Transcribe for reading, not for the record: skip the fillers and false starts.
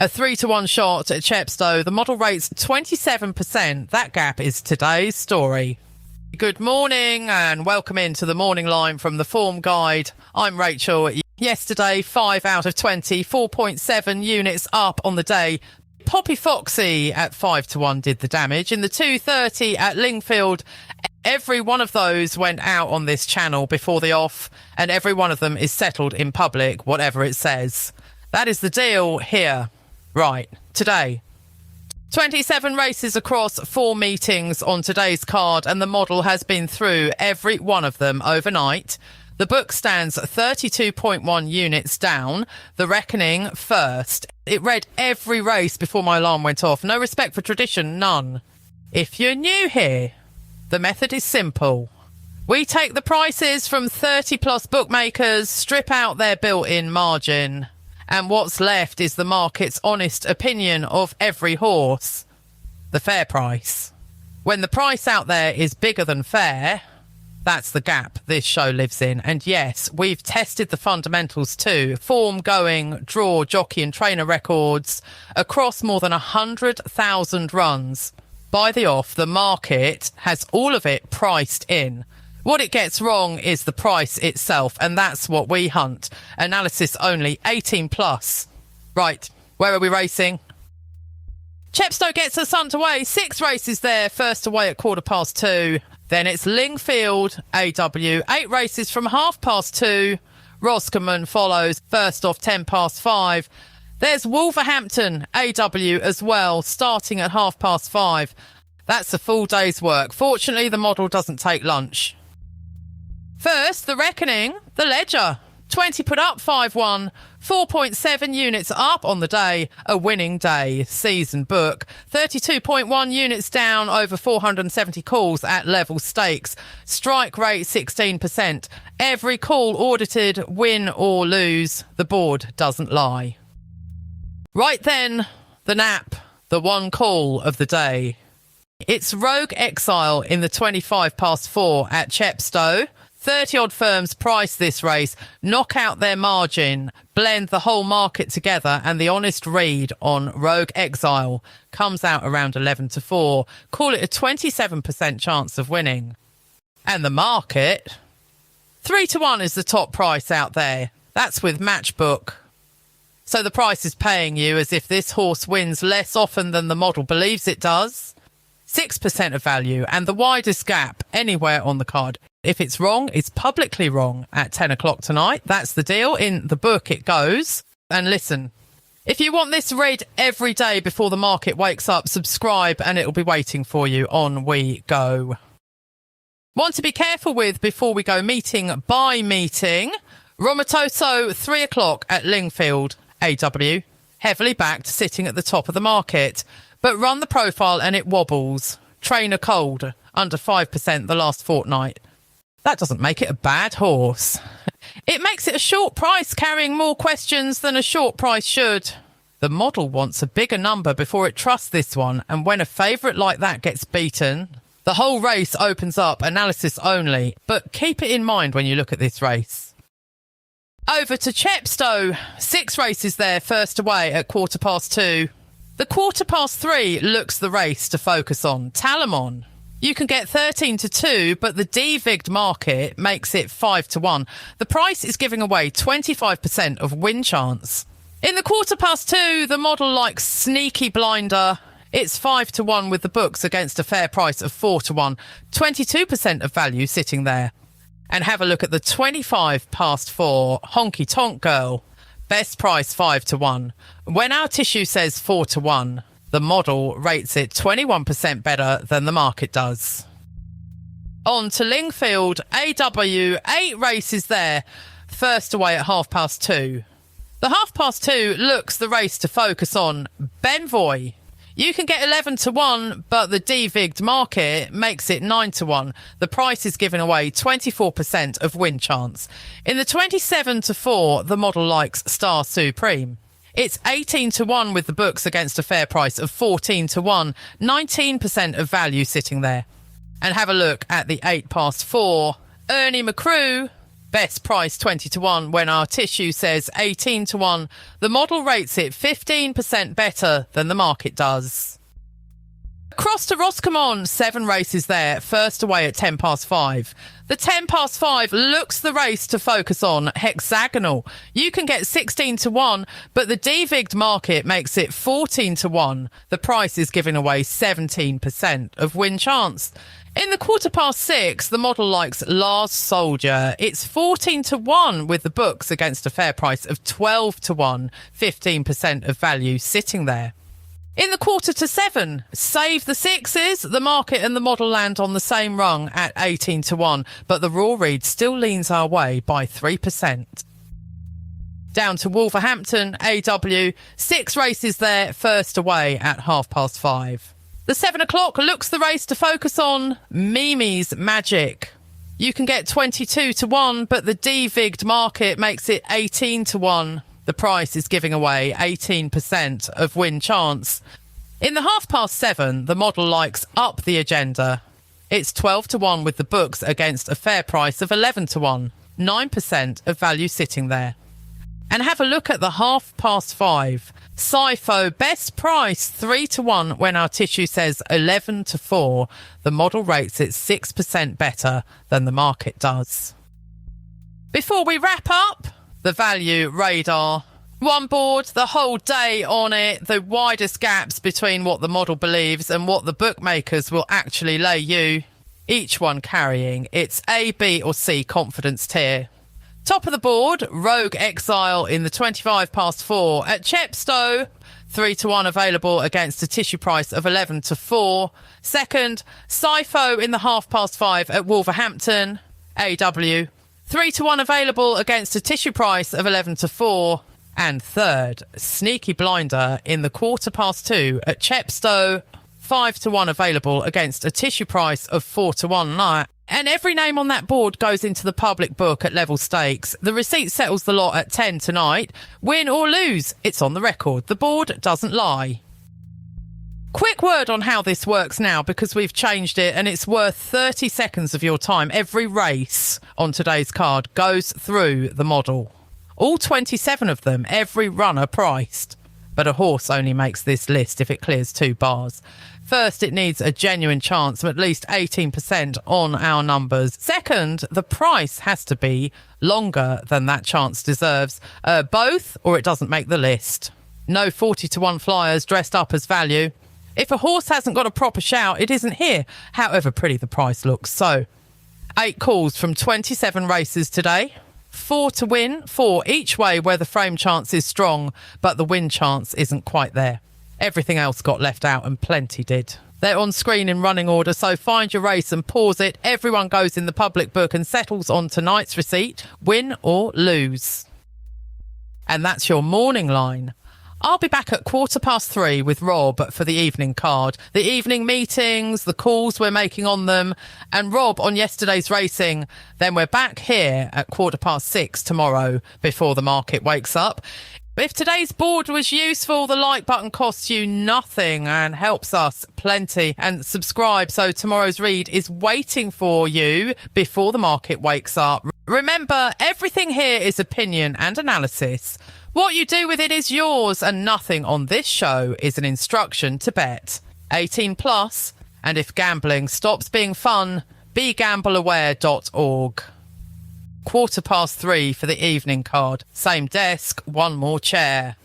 A 3-1 shot at Chepstow. The model rates 27%. That gap is today's story. Good morning and welcome into the morning line from the Form Guide. I'm Rachel. Yesterday, 5 out of 20, 4.7 units up on the day. Poppy Foxy at 5-1 did the damage. In the 2:30 at Lingfield, every one of those went out on this channel before the off, and every one of them is settled in public, whatever it says. That is the deal here. Right, today. 27 races across 4 meetings on today's card, and the model has been through every one of them overnight. The book stands 32.1 units down. The Reckoning first. It read every race before my alarm went off. No respect for tradition, none. If you're new here, the method is simple. We take the prices from 30 plus bookmakers, strip out their built-in margin, and what's left is the market's honest opinion of every horse. The fair price. When the price out there is bigger than fair, that's the gap this show lives in. And yes, we've tested the fundamentals too. Form, going, draw, jockey and trainer records across more than 100,000 runs. By the off, the market has all of it priced in. What it gets wrong is the price itself, and that's what we hunt. Analysis only, 18 plus. Right, where are we racing? Chepstow gets us underway. 6 races there, first away at 2:15. Then it's Lingfield, AW, 8 races from 2:30. Roscommon follows, first off 5:10. There's Wolverhampton, AW as well, starting at 5:30. That's a full day's work. Fortunately, the model doesn't take lunch. First, the Reckoning, the Ledger. 20 put up, 5-1, 4.7 units up on the day, a winning day, season book. 32.1 units down, over 470 calls at level stakes. Strike rate 16%. Every call audited, win or lose. The board doesn't lie. Right then, the nap, the one call of the day. It's Rogue Exile in the 4 at Chepstow. 30-odd firms price this race, knock out their margin, blend the whole market together, and the honest read on Rogue Exile comes out around 11-4. Call it a 27% chance of winning. And the market? 3-1 is the top price out there. That's with Matchbook. So the price is paying you as if this horse wins less often than the model believes it does. 6% of value, and the widest gap anywhere on the card. If it's wrong, it's publicly wrong at 10 o'clock tonight. That's the deal. In the book it goes. And listen, if you want this read every day before the market wakes up, subscribe and it'll be waiting for you. On we go. Want to be careful with before we go meeting by meeting. Romatoso, 3 o'clock at Lingfield, AW. Heavily backed, sitting at the top of the market. But run the profile and it wobbles. Trainer cold, under 5% the last fortnight. That doesn't make it a bad horse. It makes it a short price, carrying more questions than a short price should. The model wants a bigger number before it trusts this one, and when a favourite like that gets beaten, the whole race opens up, analysis only. But keep it in mind when you look at this race. Over to Chepstow. 6 races there, first away at 2:15. The 3:15 looks the race to focus on. Talamon. You can get 13-2, but the devigged market makes it 5-1. The price is giving away 25% of win chance. In the 2:15, the model likes sneaky blinder. It's 5-1 with the books against a fair price of 4-1. 22% of value sitting there. And have a look at the 4 Honky Tonk Girl. Best price 5-1. When our tissue says 4-1, the model rates it 21% better than the market does. On to Lingfield, AW, 8 races there, first away at 2:30. The 2:30 looks the race to focus on. Benvoy. You can get 11-1, but the devigged market makes it 9-1. The price is giving away 24% of win chance. In the 27-4, the model likes Star Supreme. It's 18-1 with the books against a fair price of 14-1, 19% of value sitting there. And have a look at the 8 past 4. Ernie McCrew, Best price 20 to 1 when our tissue says 18 to 1. The model rates it 15% better than the market does. Across to Roscommon, 7 races there, first away at 10 past 5. The 10 past 5 looks the race to focus on hexagonal. You can get 16 to 1, but the devigged market makes it 14 to 1. The price is giving away 17% of win chance. In the quarter past 6, the model likes Last Soldier. It's 14 to 1 with the books against a fair price of 12 to 1, 15% of value sitting there. In the quarter to 7, save the sixes. The market and the model land on the same rung at 18 to 1, but the raw read still leans our way by 3%. Down to Wolverhampton, AW, 6 races there, first away at 5:30. The 7 o'clock looks the race to focus on Mimi's Magic. You can get 22 to 1, but the devigged market makes it 18 to 1. The price is giving away 18% of win chance. In the 7:30, the model likes Up the Agenda. It's 12 to 1 with the books against a fair price of 11 to 1, 9% of value sitting there. And have a look at the 5:30. SIFO, best price 3 to 1 when our tissue says 11 to 4. The model rates it 6% better than the market does. Before we wrap up, the value radar. One board, the whole day on it, the widest gaps between what the model believes and what the bookmakers will actually lay you. Each one carrying its A, B or C confidence tier. Top of the board, Rogue Exile in the 4:25 at Chepstow. 3 to 1 available against a tissue price of 11 to 4. Second, SIFO in the 5:30 at Wolverhampton. AW. 3 to 1 available against a tissue price of 11 to 4. And third, Sneaky Blinder in the 2:15 at Chepstow. 5 to 1 available against a tissue price of 4 to 1. And every name on that board goes into the public book at level stakes. The receipt settles the lot at 10 tonight. Win or lose, it's on the record. The board doesn't lie. Quick word on how this works now, because we've changed it and it's worth 30 seconds of your time. Every race on today's card goes through the model. All 27 of them, every runner priced. But a horse only makes this list if it clears 2 bars. First, it needs a genuine chance of at least 18% on our numbers. Second, the price has to be longer than that chance deserves. Both, or it doesn't make the list. No 40 to 1 flyers dressed up as value. If a horse hasn't got a proper shout, it isn't here, however pretty the price looks. So, 8 calls from 27 races today. 4 to win, 4 each way where the frame chance is strong, but the win chance isn't quite there. Everything else got left out and plenty did. They're on screen in running order, so find your race and pause it. Everyone goes in the public book and settles on tonight's receipt, win or lose. And that's your morning line. I'll be back at 3:15 with Rob for the evening card. The evening meetings, the calls we're making on them, and Rob on yesterday's racing. Then we're back here at 6:15 tomorrow before the market wakes up. If today's board was useful, the like button costs you nothing and helps us plenty. And subscribe so tomorrow's read is waiting for you before the market wakes up. Remember, everything here is opinion and analysis. What you do with it is yours, and nothing on this show is an instruction to bet. 18 plus, and if gambling stops being fun, begambleaware.org. 3:15 for the evening card. Same desk, one more chair.